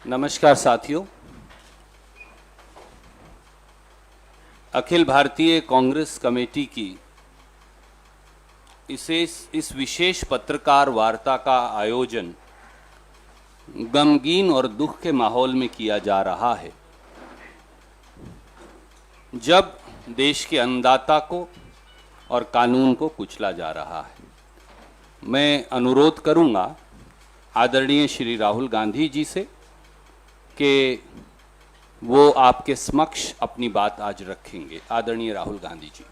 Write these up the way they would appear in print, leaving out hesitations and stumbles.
नमस्कार साथियों। अखिल भारतीय कांग्रेस कमेटी की इस विशेष पत्रकार वार्ता का आयोजन गमगीन और दुख के माहौल में किया जा रहा है, जब देश के अन्नदाता को और कानून को कुचला जा रहा है। मैं अनुरोध करूंगा आदरणीय श्री राहुल गांधी जी से कि वो आपके समक्ष अपनी बात आज रखेंगे। आदरणीय राहुल गांधी जी।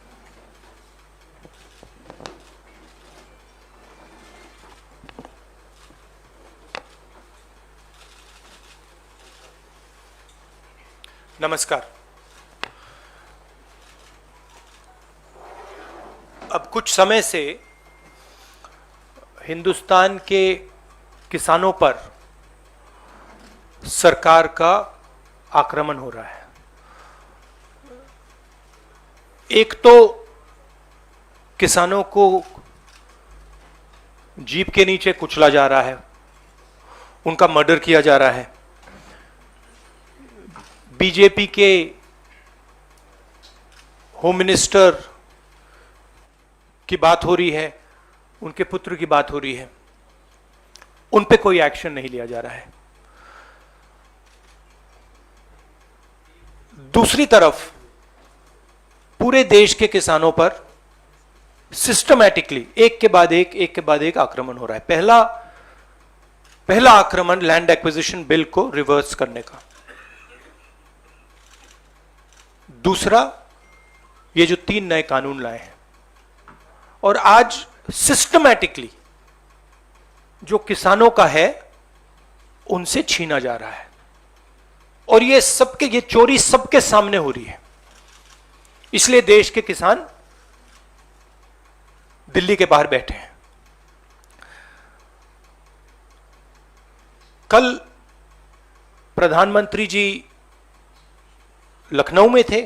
नमस्कार। अब कुछ समय से हिंदुस्तान के किसानों पर सरकार का आक्रमण हो रहा है। एक तो किसानों को जीप के नीचे कुचला जा रहा है, उनका मर्डर किया जा रहा है। बीजेपी के होम मिनिस्टर की बात हो रही है, उनके पुत्र की बात हो रही है, उन पे कोई एक्शन नहीं लिया जा रहा है। दूसरी तरफ पूरे देश के किसानों पर सिस्टमैटिकली एक के बाद एक आक्रमण हो रहा है। पहला आक्रमण लैंड एक्विजिशन बिल को रिवर्स करने का, दूसरा ये जो 3 नए कानून लाए हैं, और आज सिस्टमैटिकली जो किसानों का है उनसे छीना जा रहा है। और ये चोरी सबके सामने हो रही है। इसलिए देश के किसान दिल्ली के बाहर बैठे हैं। कल प्रधानमंत्री जी लखनऊ में थे,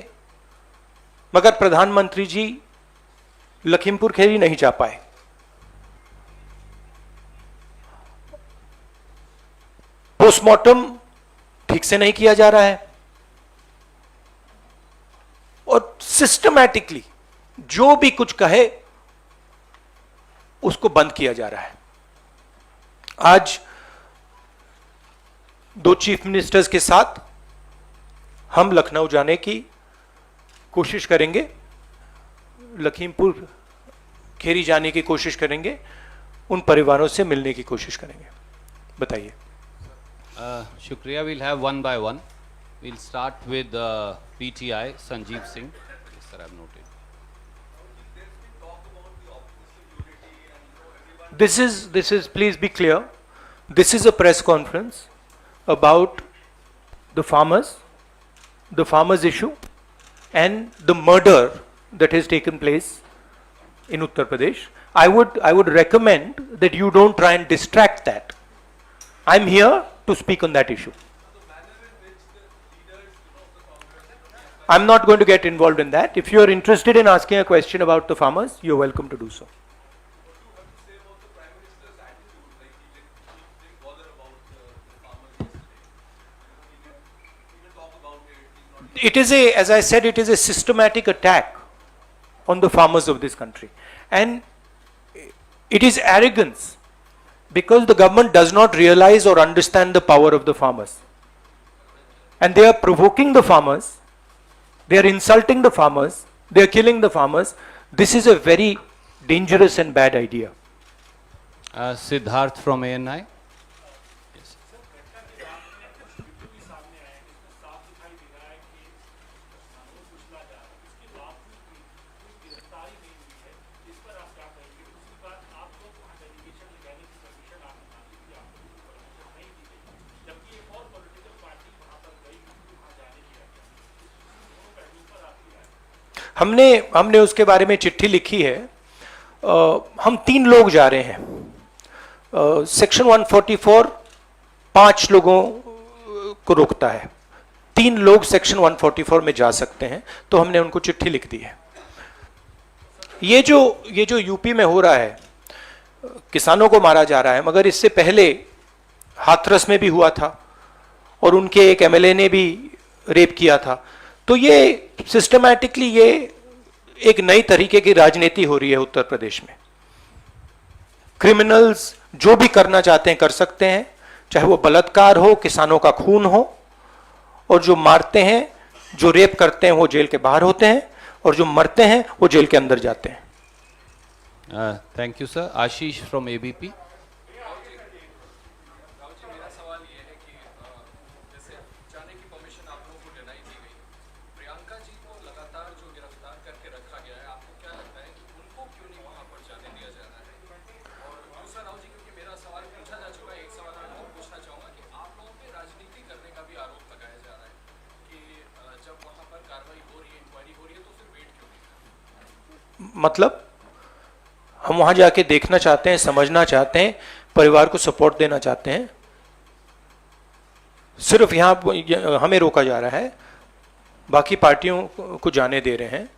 मगर प्रधानमंत्री जी लखीमपुर खीरी नहीं जा पाए। पोस्टमार्टम ठीक से नहीं किया जा रहा है और सिस्टमैटिकली जो भी कुछ कहे उसको बंद किया जा रहा है। आज 2 चीफ मिनिस्टर्स के साथ हम लखनऊ जाने की कोशिश करेंगे, लखीमपुर खीरी जाने की कोशिश करेंगे, उन परिवारों से मिलने की कोशिश करेंगे। बताइए। शुक्रिया। Will have one by one. Will start with PTI Sanjeev Singh. Yes, sir, I have noted. This is please be clear, this is a press conference about the farmers issue and the murder that has taken place in Uttar Pradesh. I would recommend that you don't try and distract that. I'm here to speak on that issue. I'm not going to get involved in that. If you're interested in asking a question about the farmers, you're welcome to do so. It is as I said, it is a systematic attack on the farmers of this country. And it is arrogance because the government does not realize or understand the power of the farmers. And they are provoking the farmers, they are insulting the farmers, they are killing the farmers. This is a very dangerous and bad idea. Siddharth from ANI. Yes. हमने उसके बारे में चिट्ठी लिखी है। हम 3 लोग जा रहे हैं। सेक्शन 144 5 लोगों को रोकता है, 3 लोग सेक्शन 144 में जा सकते हैं, तो हमने उनको चिट्ठी लिख दी है। ये जो यूपी में हो रहा है, किसानों को मारा जा रहा है, मगर इससे पहले हाथरस में भी हुआ था और उनके एक एमएलए ने भी रेप किया था। तो ये सिस्टमैटिकली ये एक नई तरीके की राजनीति हो रही है उत्तर प्रदेश में। क्रिमिनल्स जो भी करना चाहते हैं कर सकते हैं, चाहे वो बलात्कार हो, किसानों का खून हो, और जो मारते हैं, जो रेप करते हैं वो जेल के बाहर होते हैं, और जो मरते हैं वो जेल के अंदर जाते हैं। Thank you sir. Ashish from ABP. मतलब हम वहां जाके देखना चाहते हैं, समझना चाहते हैं, परिवार को सपोर्ट देना चाहते हैं। सिर्फ यहां हमें रोका जा रहा है, बाकी पार्टियों को जाने दे रहे हैं।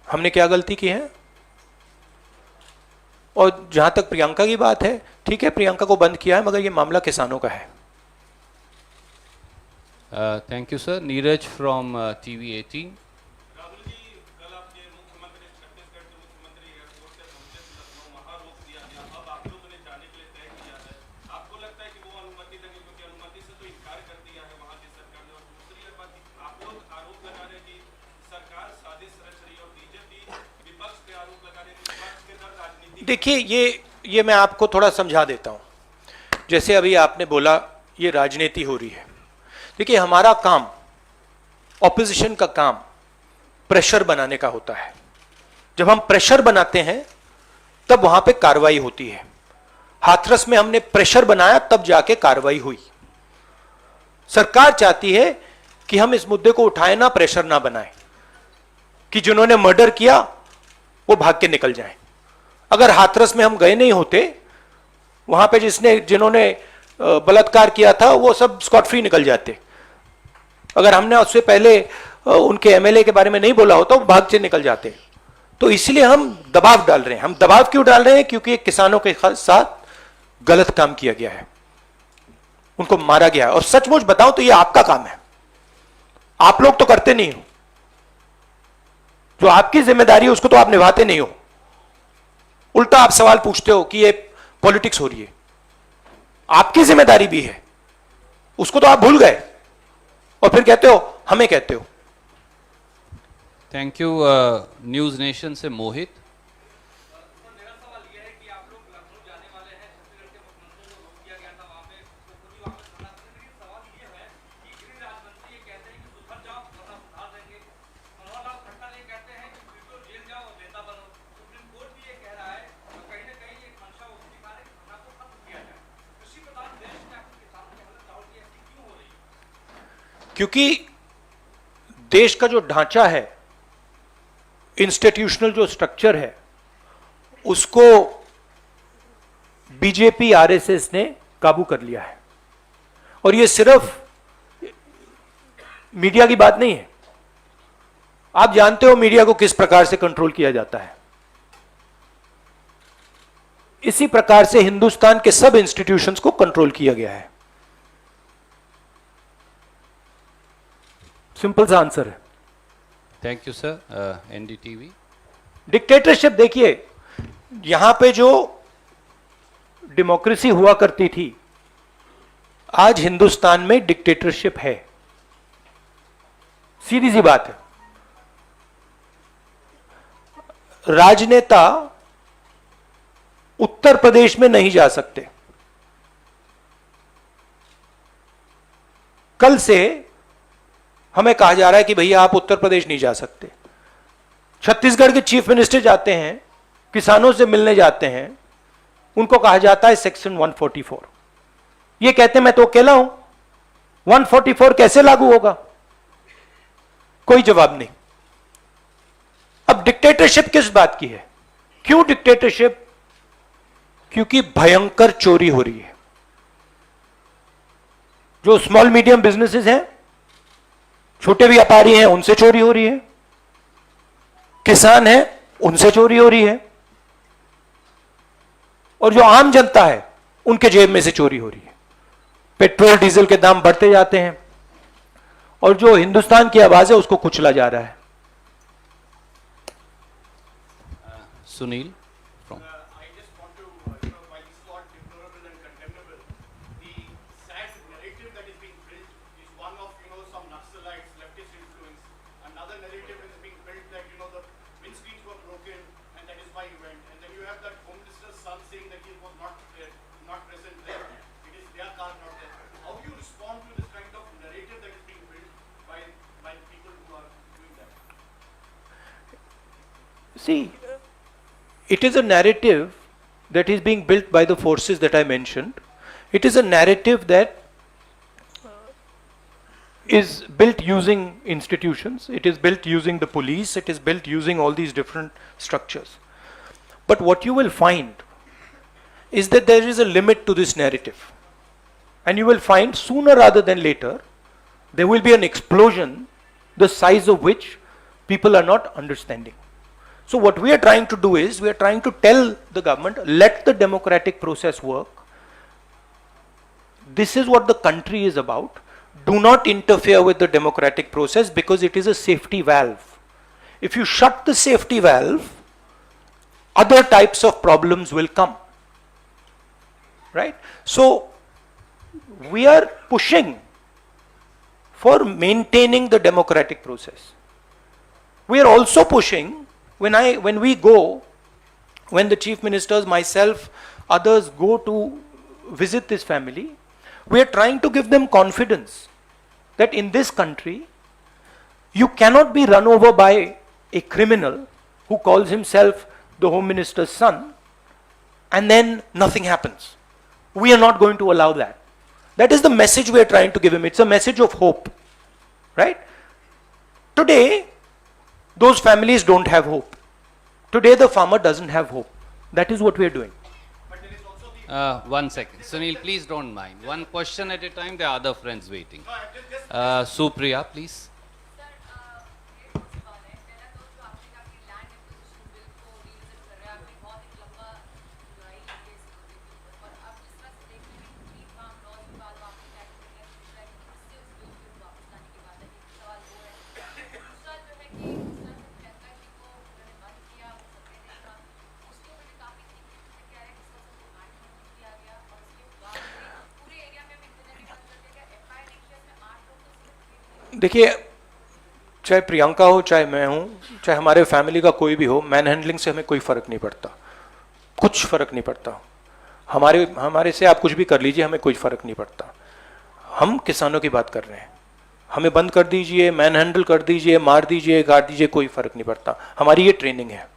हमने क्या गलती की है? और जहां तक प्रियंका की बात है, ठीक है, प्रियंका को बंद किया है, मगर ये मामला किसानों का है। Thank you sir. Neeraj from TV 18। देखिए, ये मैं आपको थोड़ा समझा देता हूं। जैसे अभी आपने बोला ये राजनीति हो रही है। देखिए, हमारा काम, ऑपोजिशन का काम प्रेशर बनाने का होता है। जब हम प्रेशर बनाते हैं तब वहां पे कार्रवाई होती है। हाथरस में हमने प्रेशर बनाया, तब जाके कार्रवाई हुई। सरकार चाहती है कि हम इस मुद्दे को उठाएं ना, प्रेशर ना बनाएं, कि जिन्होंने मर्डर किया वो भाग के निकल जाएं। अगर हाथरस में हम गए नहीं होते, वहां पे जिन्होंने बलात्कार किया था वो सब स्कॉट फ्री निकल जाते। अगर हमने उससे पहले उनके एमएलए के बारे में नहीं बोला होता, वो भाग से निकल जाते। तो इसलिए हम दबाव डाल रहे हैं। हम दबाव क्यों डाल रहे हैं? क्योंकि किसानों के साथ गलत काम किया गया है, उनको मारा गया है। और सचमुच बताऊं तो ये आपका काम है, आप लोग तो करते नहीं हो। जो आपकी जिम्मेदारी है उसको तो आप निभाते नहीं हो। उल्टा आप सवाल पूछते हो कि ये पॉलिटिक्स हो रही है। आपकी जिम्मेदारी भी है, उसको तो आप भूल गए, और फिर कहते हो हमें कहते हो। Thank you. न्यूज नेशन से मोहित। क्योंकि देश का जो ढांचा है, इंस्टीट्यूशनल जो स्ट्रक्चर है, उसको बीजेपी आरएसएस ने काबू कर लिया है। और ये सिर्फ मीडिया की बात नहीं है। आप जानते हो मीडिया को किस प्रकार से कंट्रोल किया जाता है। इसी प्रकार से हिंदुस्तान के सब इंस्टीट्यूशंस को कंट्रोल किया गया है। सिंपल सा आंसर है। Thank you sir. NDTV. Dictatorship, देखिए यहां पे जो डेमोक्रेसी हुआ करती थी, आज हिंदुस्तान में डिक्टेटरशिप है। सीधी सी बात है। राजनेता उत्तर प्रदेश में नहीं जा सकते। कल से हमें कहा जा रहा है कि भैया आप उत्तर प्रदेश नहीं जा सकते। छत्तीसगढ़ के चीफ मिनिस्टर जाते हैं, किसानों से मिलने जाते हैं, उनको कहा जाता है सेक्शन 144। ये कहते हैं मैं तो अकेला हूं, 144 कैसे लागू होगा? कोई जवाब नहीं। अब डिक्टेटरशिप किस बात की है? क्यों डिक्टेटरशिप? क्योंकि भयंकर चोरी हो रही है। जो स्मॉल मीडियम बिजनेसेस हैं, छोटे व्यापारी हैं, उनसे चोरी हो रही है। किसान हैं, उनसे चोरी हो रही है। और जो आम जनता है, उनके जेब में से चोरी हो रही है। पेट्रोल डीजल के दाम बढ़ते जाते हैं, और जो हिंदुस्तान की आवाज है उसको कुचला जा रहा है। Sunil from I just want to, while it's not deplorable and condemnable, the sad narrative that is being built is one of, some Naxalites, leftist influence. Another narrative is being built that, the windscreens were broken and that is why he went. And then you have that Home Minister's son saying that he was not there, not present there. It is their car, not there. How do you respond to this kind of narrative that is being built by people who are doing that? See, it is a narrative that is being built by the forces that I mentioned. It is a narrative that is built using institutions, it is built using the police, it is built using all these different structures. But what you will find is that there is a limit to this narrative. And you will find sooner rather than later, there will be an explosion, the size of which people are not understanding. So what we are trying to do is, we are trying to tell the government, let the democratic process work. This is what the country is about. Do not interfere with the democratic process because it is a safety valve. If you shut the safety valve, other types of problems will come. Right? So we are pushing for maintaining the democratic process. We are also pushing, when the chief ministers, myself, others go to visit this family, we are trying to give them confidence that in this country, you cannot be run over by a criminal who calls himself the Home Minister's son, and then nothing happens. We are not going to allow that. That is the message we are trying to give him. It's a message of hope. Right? Today, those families don't have hope. Today, the farmer doesn't have hope. That is what we are doing. But there is also the 1 second. Sunil, please don't mind. One question at a time. There are other friends waiting. no, I'm just Supriya, please. Sir ये कौन सी बात है पहला तो जो आपने कहा कि लैंड एक्विजिशन बिल को रिविजिट कर रहे हैं आपने बहुत एक लंबा लड़ाई लड़ी है इस मुद्दे के ऊपर और अब जिस तरह से देख रहे हैं कि फार्म लॉज की बात आपने कैबिनेट में दूसरा है कि किससे उस बिल को वापस लाने की बात है एक सवाल वो है दूसरा जो है कि जिस तरह से प्रियंका जी को उन्होंने बंद किया वो सबने देखा उसको मैंने काफी तरीके से कह रहा है कि सबसे घाट नहीं किया गया और उसके बाद पूरे एरिया में भी इंटरनेट बंद कर दिया गया एफआईआर नहीं किया इसमें 8 लोग तो सिर्फ देखिए, चाहे प्रियंका हो, चाहे मैं हूं, चाहे हमारे फैमिली का कोई भी हो, मैन हैंडलिंग से हमें कोई फर्क नहीं पड़ता, कुछ फर्क नहीं पड़ता। हमारे से आप कुछ भी कर लीजिए, हमें कोई फर्क नहीं पड़ता। हम किसानों की बात कर रहे हैं। हमें बंद कर दीजिए, मैन हैंडल कर दीजिए, मार दीजिए, गाड़ दीजिए, कोई फर्क नहीं पड़ता। हमारी ये ट्रेनिंग है,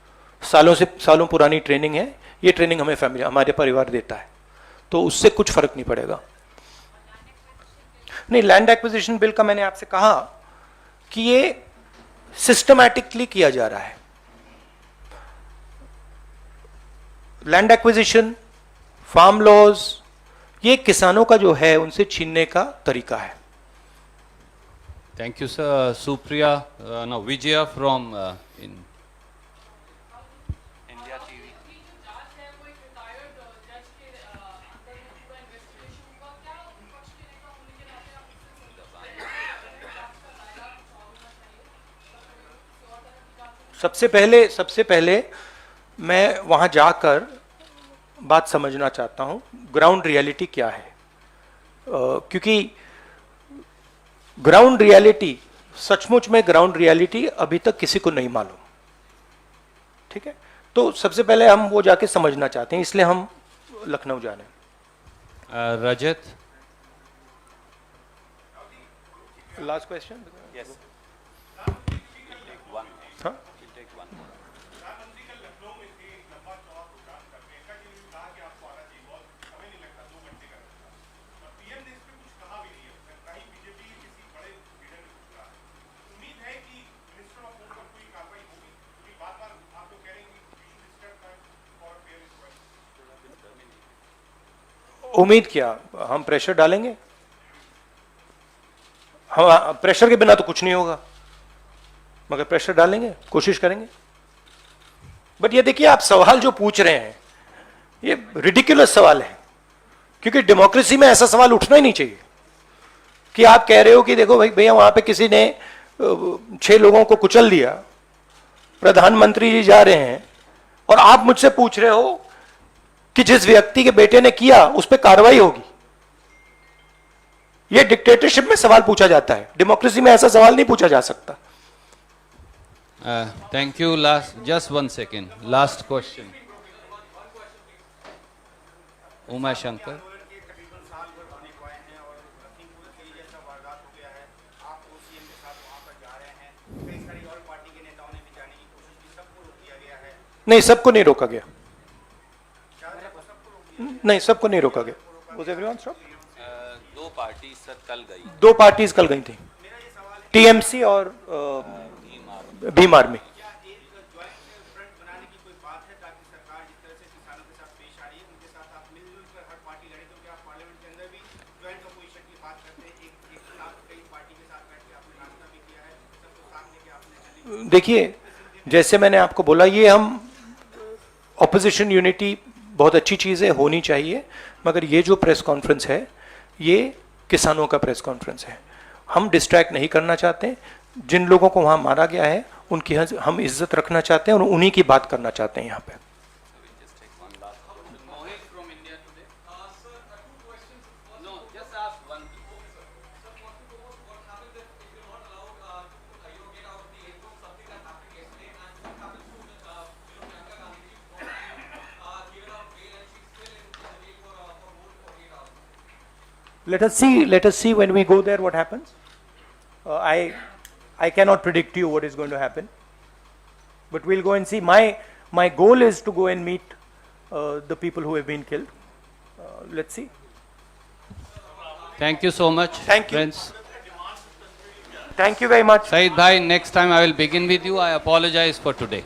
सालों पुरानी ट्रेनिंग है। ये ट्रेनिंग हमें फैमिली, हमारे परिवार देता है, तो उससे कुछ फर्क नहीं पड़ेगा। नहीं, लैंड एक्विजिशन बिल का मैंने आपसे कहा कि ये सिस्टमैटिकली किया जा रहा है। लैंड एक्विजिशन, फार्म लॉज, ये किसानों का जो है उनसे छीनने का तरीका है। Thank you, sir. Supriya, no, Vijaya from in India TV. सबसे पहले मैं वहां जाकर बात समझना चाहता हूं, ग्राउंड रियलिटी क्या है। क्योंकि ग्राउंड रियलिटी, सचमुच में ग्राउंड रियलिटी अभी तक किसी को नहीं मालूम। ठीक है, तो सबसे पहले हम वो जाके समझना चाहते हैं, इसलिए हम लखनऊ जा रहे हैं। Rajat. Last question. Yes. हाँ, प्रधानमंत्री कल लखनऊ में थे, लंबा चौड़ा प्रोग्राम कर रहे हैं। प्रियंका जी ने कहा कि आपको आना चाहिए, बहुत हमें नहीं लगता 2 घंटे का रास्ता। और पीएम ने इस पे कुछ कहा भी नहीं है, कहीं बीजेपी किसी बड़े लीडर ने कुछ कहा। उम्मीद है कि मिनिस्टर ऑफ होम पर कोई कार्रवाई होगी, क्योंकि बार-बार आप लोग कह रहे हैं कि we should step down for fair request. उम्मीद क्या, हम प्रेशर डालेंगे। हम प्रेशर के बिना तो कुछ नहीं होगा, मगर प्रेशर डालेंगे, कोशिश करेंगे। बट ये देखिए, आप सवाल जो पूछ रहे हैं ये रिडिकुलस सवाल है, क्योंकि डेमोक्रेसी में ऐसा सवाल उठना ही नहीं चाहिए कि आप कह रहे हो कि देखो भाई भैया वहां पे किसी ने 6 लोगों को कुचल दिया, प्रधानमंत्री जी जा रहे हैं और आप मुझसे पूछ रहे हो कि जिस व्यक्ति के बेटे ने किया उस पर कार्रवाई होगी। यह डिक्टेटरशिप में सवाल पूछा जाता है, डेमोक्रेसी में ऐसा सवाल नहीं पूछा जा सकता। Thank you. Last, just 1 second, last question. Uma Shankar. तकरीबन साल भर होने को आए हैं और लखीमपुर खीरी जैसा वारदात हो गया है, आप सीएम के साथ वहां पर जा रहे हैं, कई सारी और पार्टी के नेताओं ने भी जाने की कोशिश की, सबको रोक दिया गया है। नहीं, सबको नहीं रोका गया। शायद सबको रोक दिया नहीं, सबको नहीं रोका गया। Was everyone stopped? 2 party sir कल गई। 2 पार्टीज कल गई थी, टीएमसी और भीम आर्मी। क्या एक ज्वाइंट फ्रंट बनाने की कोई बात है ताकि सरकार जिस तरह से किसानों के साथ पेश आ रही है उनके साथ आप मिलजुल कर हर पार्टी लड़े, क्योंकि आप पार्लियामेंट के अंदर भी ज्वाइंट अपोजिशन की बात करते हैं, एक साथ कई पार्टी के साथ बैठ के आपने नाश्ता भी किया है, सबको साथ लेके आपने। देखिए, जैसे मैंने आपको बोला, ये हम ऑपोजिशन यूनिटी बहुत अच्छी चीज़ है, होनी चाहिए, मगर ये जो प्रेस कॉन्फ्रेंस है ये किसानों का प्रेस कॉन्फ्रेंस है। हम डिस्ट्रैक्ट नहीं करना चाहते। जिन लोगों को वहाँ मारा गया है उनकी हम इज्जत रखना चाहते हैं और उन्हीं की बात करना चाहते हैं यहाँ पे। Let us see when we go there what happens. I cannot predict you what is going to happen, but we'll go and see. My goal is to go and meet the people who have been killed. Let's see. Thank you so much. Thank you. Friends. Thank you very much. Saeed bhai, next time I will begin with you. I apologize for today.